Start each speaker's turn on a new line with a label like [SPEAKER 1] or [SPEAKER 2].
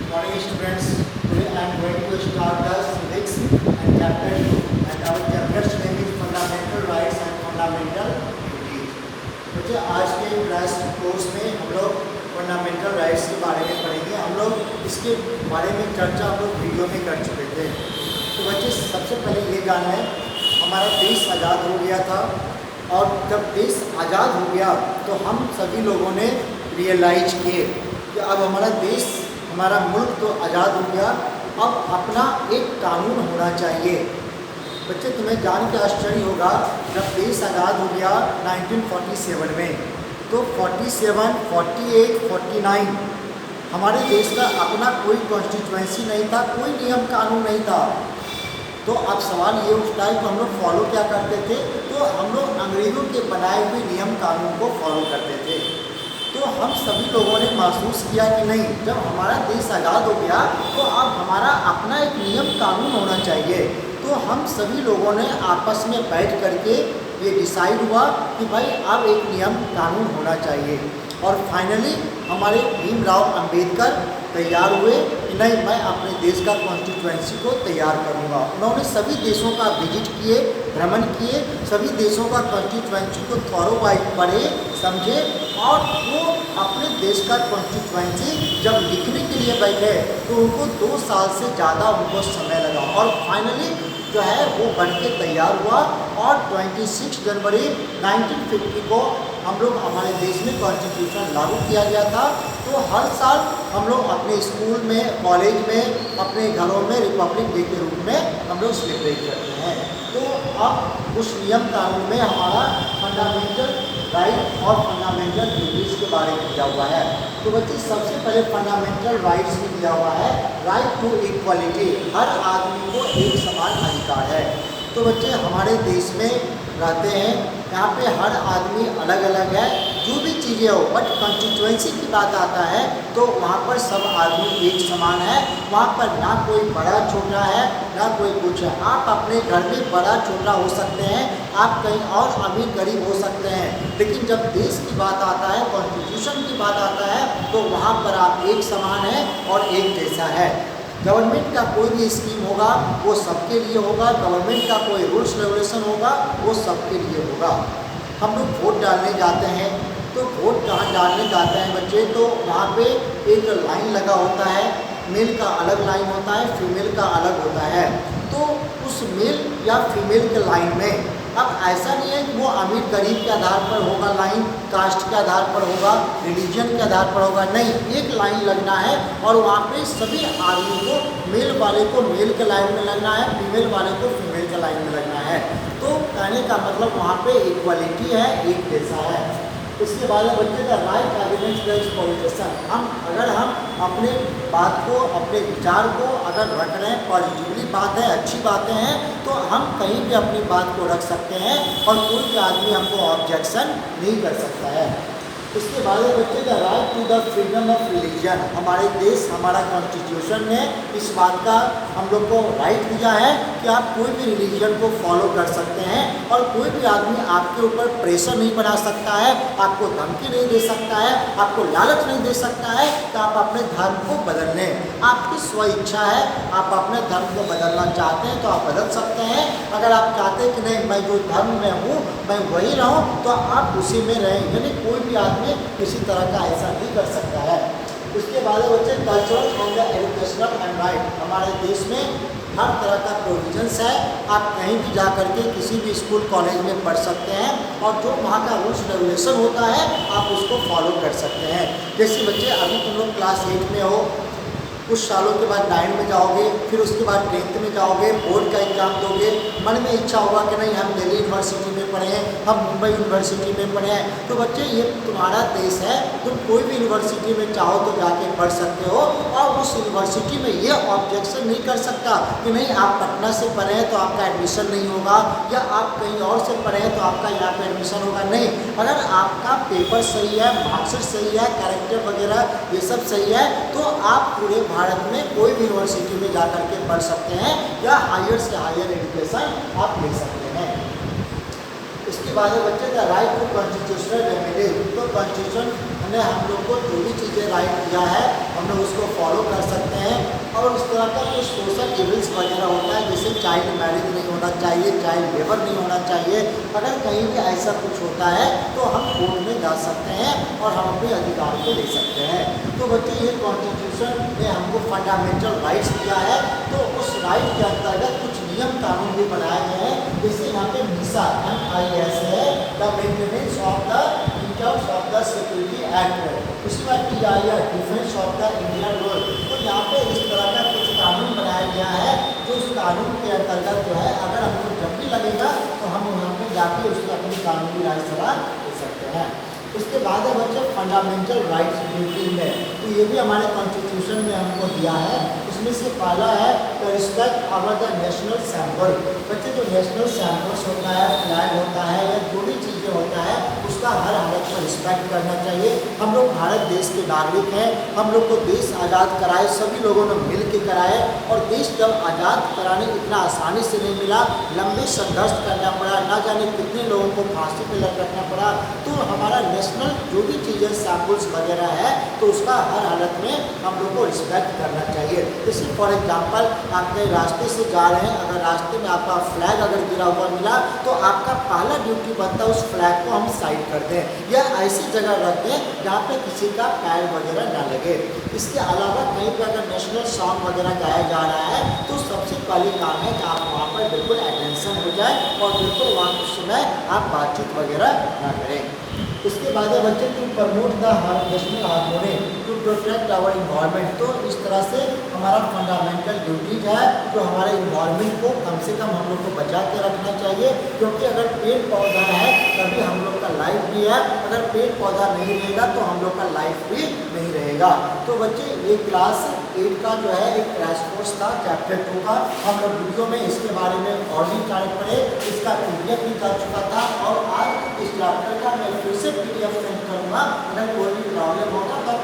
[SPEAKER 1] Morning students, today I am going to start the civics and chapter 2 and our chapter's name is fundamental rights and fundamental duties। बच्चे आज के class course में हम लोग fundamental rights के बारे में पढ़ेंगे। हम लोग इसके बारे में चर्चा हम लोग वीडियो में कर चुके थे। तो बच्चे सबसे पहले ये जानना है, हमारा देश आज़ाद हो गया था और जब देश आज़ाद हो गया तो हम सभी लोगों ने रियलाइज किए कि अब हमारा देश, हमारा मुल्क तो आज़ाद हो गया, अब अपना एक कानून होना चाहिए। बच्चे तुम्हें जान के आश्चर्य होगा, जब देश आज़ाद हो गया 1947 में, तो 47, 48, 49 हमारे देश का अपना कोई कॉन्स्टिट्यूएंसी नहीं था, कोई नियम कानून नहीं था। तो अब सवाल ये उठता है कि हम लोग फॉलो क्या करते थे? तो हम लोग अंग्रेज़ों के बनाए हुए नियम कानून को फॉलो करते थे। तो हम सभी लोगों ने महसूस किया कि नहीं, जब हमारा देश आज़ाद हो गया तो अब हमारा अपना एक नियम कानून होना चाहिए। तो हम सभी लोगों ने आपस में बैठ करके ये डिसाइड हुआ कि भाई अब एक नियम कानून होना चाहिए। और फाइनली हमारे भीमराव अंबेडकर तैयार हुए कि नहीं, मैं अपने देश का कॉन्स्टिट्यूएंसी को तैयार करूंगा। उन्होंने सभी देशों का विजिट किए, भ्रमण किए, सभी देशों का कॉन्स्टिट्यूएंसी को थॉरो वाइज पढ़े, समझे, और वो अपने देश का कॉन्स्टिट्यूएंसी जब लिखने के लिए बैठे तो उनको 2 साल से ज़्यादा उनको समय लगा और फाइनली जो है वो बन के तैयार हुआ। और 26 जनवरी 1950 को हम लोग हमारे देश में कॉन्स्टिट्यूशन लागू किया गया था। तो हर साल हम लोग अपने स्कूल में, कॉलेज में, अपने घरों में रिपब्लिक डे के रूप में हम लोग सेलिब्रेट करते हैं। तो अब उस नियम कानून में हमारा फंडामेंटल राइट और फंडामेंटल ड्यूटीज़ के बारे में दिया हुआ है। तो बच्चे सबसे पहले फंडामेंटल राइट्स में दिया हुआ है राइट टू इक्वालिटी, हर आदमी को एक समान अधिकार है। तो बच्चे हमारे देश में रहते हैं, यहाँ पे हर आदमी अलग अलग है, जो भी चीज़ें हो, बट कॉन्स्टिट्यूएंसी की बात आता है तो वहाँ पर सब आदमी एक समान है। वहाँ पर ना कोई बड़ा छोटा है, ना कोई कुछ है। आप अपने घर में बड़ा छोटा हो सकते हैं, आप कहीं और अमीर गरीब हो सकते हैं, लेकिन जब देश की बात आता है, कॉन्स्टिट्यूशन की बात आता है, तो वहाँ पर आप एक समान हैं और एक जैसा है। गवर्नमेंट का कोई भी स्कीम होगा वो सबके लिए होगा, गवर्नमेंट का कोई रूल्स रेगुलेशन होगा वो सबके लिए होगा। हम लोग वोट डालने जाते हैं, तो वोट कहाँ डालने जाते हैं बच्चे, तो वहाँ पे एक लाइन लगा होता है, मेल का अलग लाइन होता है, फीमेल का अलग होता है। तो उस मेल या फीमेल के लाइन में अब ऐसा नहीं है कि वो अमीर गरीब के आधार पर होगा लाइन, कास्ट के आधार पर होगा, रिलीजन के आधार पर होगा, नहीं, एक लाइन लगना है और वहाँ पे सभी आदमी को, मेल वाले को मेल के लाइन में लगना है, फीमेल वाले को फीमेल के लाइन में लगना है। तो कहने का मतलब वहाँ पे इक्वालिटी है, एक जैसा है। उसके बाद बच्चे का राइट एविडेंस बेस्ड पॉलिटिशियन, अगर हम अपने बात को, अपने विचार को अगर रख रहे हैं, पॉजिटिवली बात है, अच्छी बातें हैं, तो हम कहीं भी अपनी बात को रख सकते हैं और कोई भी आदमी हमको ऑब्जेक्शन नहीं कर सकता है। उसके बाद बच्चे का right to the freedom of religion, हमारे देश, हमारा कॉन्स्टिट्यूशन ने इस बात का हम लोग को राइट दिया है कि आप कोई भी रिलीजन को फॉलो कर सकते हैं और कोई भी आदमी आपके ऊपर प्रेशर नहीं बना सकता है, आपको धमकी नहीं दे सकता है, आपको लालच नहीं दे सकता है कि आप अपने धर्म को बदल लें। आपकी स्व इच्छा है, आप अपने धर्म को बदलना चाहते हैं तो आप बदल सकते हैं। अगर आप चाहते हैं कि नहीं, मैं जो धर्म में हूँ मैं वही रहूँ, तो आप उसी में रहें, यानी कोई भी आदमी किसी तरह का ऐसा नहीं कर सकता है। उसके बाद बच्चे cultural and educational and right, हमारे देश में हर तरह का प्रोविजंस है, आप कहीं भी जा करके किसी भी स्कूल कॉलेज में पढ़ सकते हैं और जो वहाँ का रूल्स रेगुलेशन होता है आप उसको फॉलो कर सकते हैं। जैसे बच्चे अभी तुम लोग क्लास 8 में हो, कुछ सालों के बाद 9 में जाओगे, फिर उसके बाद 10th में जाओगे, बोर्ड का एग्ज़ाम दोगे, मन में इच्छा होगा कि नहीं हम दिल्ली यूनिवर्सिटी में पढ़े हैं, हम मुंबई यूनिवर्सिटी में पढ़े हैं। तो बच्चे ये तुम्हारा देश है, तुम कोई भी यूनिवर्सिटी में चाहो तो जाके पढ़ सकते हो और उस यूनिवर्सिटी में ये ऑब्जेक्शन नहीं कर सकता कि नहीं आप पटना से पढ़े हैं तो आपका एडमिशन नहीं होगा, या आप कहीं और से पढ़े हैं तो आपका यहाँ पर एडमिशन होगा। नहीं, अगर आपका पेपर सही है, मार्क्सिट सही है, कैरेक्टर वगैरह ये सब सही है, तो आप पूरे भारत में कोई भी यूनिवर्सिटी में जाकर के पढ़ सकते हैं या हायर से हायर एजुकेशन आप ले सकते हैं। इसके बाद बच्चे का राइट टू कॉन्स्टिट्यूशनल रेमेडी, तो कॉन्स्टिट्यूशन ने हम लोग को जो भी चीज़ें राइट दिया है हम लोग उसको फॉलो कर सकते हैं। और इस तरह का कुछ सोशल इवेंट्स वगैरह होता है, जैसे चाइल्ड मैरिज नहीं होना चाहिए, चाइल्ड लेबर नहीं होना चाहिए। अगर कहीं भी ऐसा कुछ होता है तो हम कोर्ट में जा सकते हैं और हम अपने अधिकार को ले सकते हैं। तो बच्चे ये कॉन्स्टिट्यूशन ने हमको फंडामेंटल राइट्स दिया है, तो उस राइट के अंतर्गत कुछ नियम कानून भी बनाए गए हैं। जैसे यहाँ पे MISA MIS है, the maintenance of the internal ऑफ द सिक्योरिटी एक्ट। उसके बाद TIR defence of the Indian road. तो यहाँ पे इस तरह का कुछ कानून बनाया गया है, जो उस कानून के अंतर्गत जो है अगर हमको जब भी लगेगा तो हम वहाँ पे जाके उसकी अपनी कानूनी राय सलाह ले सकते हैं। उसके बाद है बच्चे फंडामेंटल राइट्स ड्यूटी में, तो ये भी हमारे कॉन्स्टिट्यूशन में हमको दिया है। उसमें से पहला है the respect of the national symbol. बच्चे जो नेशनल सिंबल्स होता है, फ्लैग होता है या जो भी चीज़ें होता है, उसका हर हालत में रिस्पेक्ट करना चाहिए। हम लोग भारत देश के नागरिक हैं, हम लोग को देश आज़ाद कराए सभी लोगों ने मिल के कराए, और देश जब आज़ाद कराने इतना आसानी से नहीं मिला, लंबे संघर्ष करना पड़ा, ना जाने कितने लोगों को फांसी पे लटकना पड़ा। तो हमारा नेशनल जो भी चीज़ें सिंबल्स वगैरह है, तो उसका हर हालत में हम लोग को रिस्पेक्ट करना चाहिए। जैसे फॉर एग्जांपल आप कहीं रास्ते से जा रहे हैं, अगर रास्ते में आपका फ्लैग अगर गिरा हुआ मिला, तो आपका पहला ड्यूटी बनता है उस फ्लैग को हम साइड कर दें या ऐसी जगह रख दें जहाँ पे किसी का पैर वगैरह ना लगे। इसके अलावा कहीं पर अगर नेशनल सॉन्ग वगैरह गाया जा रहा है, तो सबसे पहले काम है कि आप वहाँ पर बिल्कुल अटेंशन हो जाए और बिल्कुल वहाँ उस समय आप बातचीत वगैरह ना करें। उसके बाद है बच्चे to promote the national harmony to protect our environment. तो इस तरह से हमारा फंडामेंटल ड्यूटीज है, जो हमारे इन्वायरमेंट को कम से कम हम लोग को बचा के रखना चाहिए, क्योंकि अगर पेड़ पौधा है तभी हम लोग का लाइफ भी है, अगर पेड़ पौधा नहीं रहेगा तो हम लोग का लाइफ भी नहीं रहेगा। तो बच्चे ये क्लास 8 का जो है एक क्रैश कोर्स था चैप्टर 2 का। हम लोग वीडियो में इसके बारे में और भी जान पड़े, इसका PDF भी कर चुका था, और आज इस चैप्टर का मैं फिर से PDF सेंड करूँगा। अगर कोई भी प्रॉब्लम होगा तो